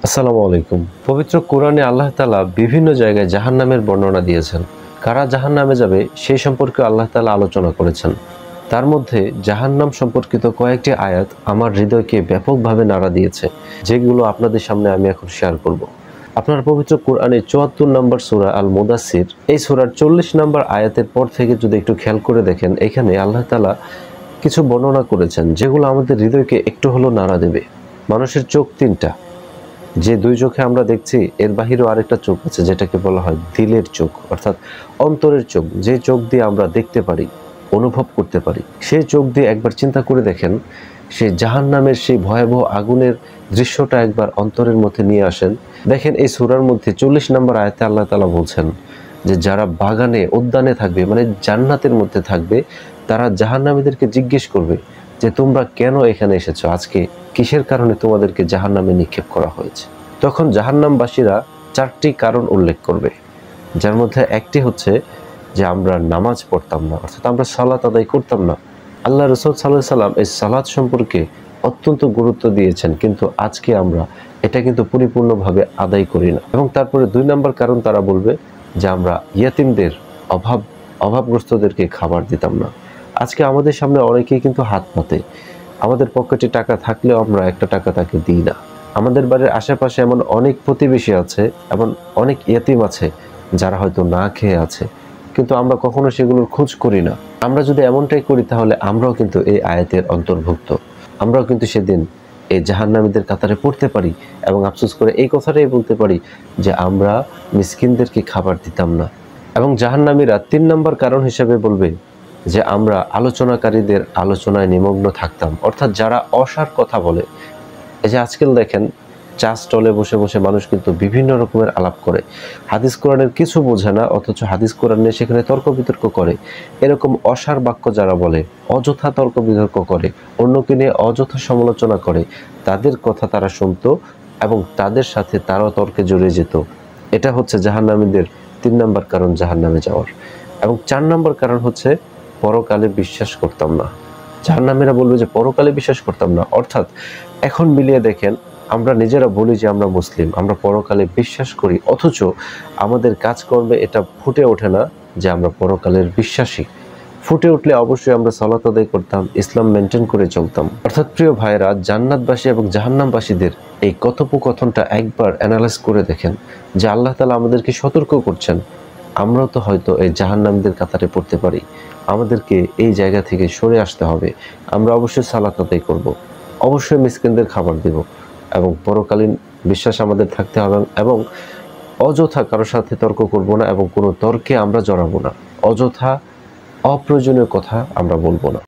আসসালামু আলাইকুম। পবিত্র কোরআনে আল্লাহ তাআলা বিভিন্ন জায়গায় জাহান্নামের বর্ণনা দিয়েছেন। কারা জাহান্নামে যাবে সেই সম্পর্কে আল্লাহ তাআলা আলোচনা করেছেন। তার মধ্যে জাহান্নাম সম্পর্কিত কয়েকটি আয়াত আমার হৃদয়কে ব্যাপকভাবে নাড়া দিয়েছে, যেগুলো আপনাদের সামনে আমি এখন শেয়ার করব। আপনার পবিত্র কোরআনে ৭৪ নম্বর সূরা আল মুদাসসির, এই সূরার ৪০ নম্বর আয়াতের পর থেকে যদি একটু খেয়াল করে দেখেন, এখানে আল্লাহ তাআলা কিছু বর্ণনা করেছেন যেগুলো আমাদের হৃদয়কে একটু হলেও নাড়া দেবে। মানুষের চোখ তিনটা, যে দুই চোখে আমরা দেখছি এর বাহিরেও আরেকটা চোখ আছে যেটাকে বলা হয় দিলের চোখ, অর্থাৎ অন্তরের চোখ। যে চোখ দিয়ে আমরা দেখতে পারি, অনুভব করতে পারি, সেই চোখ দিয়ে একবার চিন্তা করে দেখেন, সেই জাহান্নামের সেই ভয়াবহ আগুনের দৃশ্যটা একবার অন্তরের মধ্যে নিয়ে আসেন। দেখেন এই সূরার মধ্যে ৪০ নম্বর আয়াতে আল্লাহ তাআলা বলছেন যে যারা বাগানে উদ্যানে থাকবে, মানে জান্নাতের মধ্যে থাকবে, তারা জাহান্নামীদেরকে জিজ্ঞেস করবে যে তোমরা কেন এখানে এসেছো, আজকে কিসের কারণে তোমাদেরকে জাহান্নামে নিক্ষেপ করা হয়েছে। তখন জাহান্নামবাসীরা ৪টি কারণ উল্লেখ করবে, যার মধ্যে একটি হচ্ছে যে আমরা নামাজ পড়তাম না, অর্থাৎ আমরা সালাত আদায় করতাম না। আল্লাহ রাসূল সাল্লাল্লাহু আলাইহি সাল্লাম এই সালাত সম্পর্কে অত্যন্ত গুরুত্ব দিয়েছেন, কিন্তু আজকে আমরা এটা কিন্তু পরিপূর্ণভাবে আদায় করি না। এবং তারপরে ২ নম্বর কারণ তারা বলবে যে আমরা ইয়াতীমদের, অভাবগ্রস্তদেরকে খাবার দিতাম না। আজকে আমাদের সামনে অনেকেই কিন্তু হাত পাতে, আমাদের পকেটে টাকা থাকলেও আমরা একটা টাকা তাকে দিই না। আমাদের বাড়ির আশেপাশে এমন অনেক প্রতিবেশী আছে, এমন অনেক ইয়েতিম আছে যারা হয়তো না খেয়ে আছে, কিন্তু আমরা কখনো সেগুলোর খোঁজ করি না। আমরা যদি এমনটাই করি তাহলে আমরাও কিন্তু এই আয়াতের অন্তর্ভুক্ত, আমরাও কিন্তু সেদিন এই জাহান্নামীদের কাতারে পড়তে পারি এবং আফসোস করে এই কথাটাই বলতে পারি যে আমরা মিসকিনদেরকে খাবার দিতাম না। এবং জাহান্নামীরা ৩ নম্বর কারণ হিসেবে বলবে যে আমরা আলোচনাকারীদের আলোচনায় নিমগ্ন থাকতাম, অর্থাৎ যারা অসার কথা বলে। এই যে আজকাল দেখেন চা স্টলে বসে বসে মানুষ কিন্তু বিভিন্ন রকমের আলাপ করে, হাদিস কোরআনের কিছু বোঝে না, অথচ হাদিস কোরআন নিয়ে সেখানে তর্ক বিতর্ক করে। এরকম অসার বাক্য যারা বলে, অযথা তর্ক বিতর্ক করে, অন্যকে নিয়ে অযথা সমালোচনা করে, তাদের কথা তারা শুনতো এবং তাদের সাথে তারাও তর্কে জড়িয়ে যেত। এটা হচ্ছে জাহান্নামীদের ৩ নম্বর কারণ জাহান্নামে যাওয়ার। এবং ৪ নম্বর কারণ হচ্ছে পরকালে বিশ্বাস করতাম না। জাহান্নামীরা বলবে যে পরকালে বিশ্বাস করতাম না, অর্থাৎ এখন মিলিয়ে দেখেন আমরা নিজেরা বলি যে আমরা মুসলিম, আমরা পরকালে বিশ্বাস করি, অথচ আমাদের কাজকর্মে এটা ফুটে ওঠে না যে আমরা পরকালের বিশ্বাসী। ফুটে উঠলে অবশ্যই আমরা সালাত আদায় করতাম, ইসলাম মেনটেন করে চলতাম। অর্থাৎ প্রিয় ভাইরা, জান্নাতবাসী এবং জাহান্নামবাসীদের এই কথোপকথনটা একবার অ্যানালাইজ করে দেখেন যে আল্লাহ তাআলা আমাদেরকে সতর্ক করছেন, আমরাও তো হয়তো এই জাহান্নামীদের কাতারে পড়তে পারি। আমাদেরকে এই জায়গা থেকে সরে আসতে হবে। আমরা অবশ্যই সালাত আদায় করব, অবশ্যই মিসকিনদের খাবার দেব, এবং পরকালীন বিশ্বাস আমাদের থাকতে হবে, এবং অযথা কারোর সাথে তর্ক করব না এবং কোনো তর্কে আমরা জড়াবো না, অযথা অপ্রয়োজনীয় কথা আমরা বলবো না।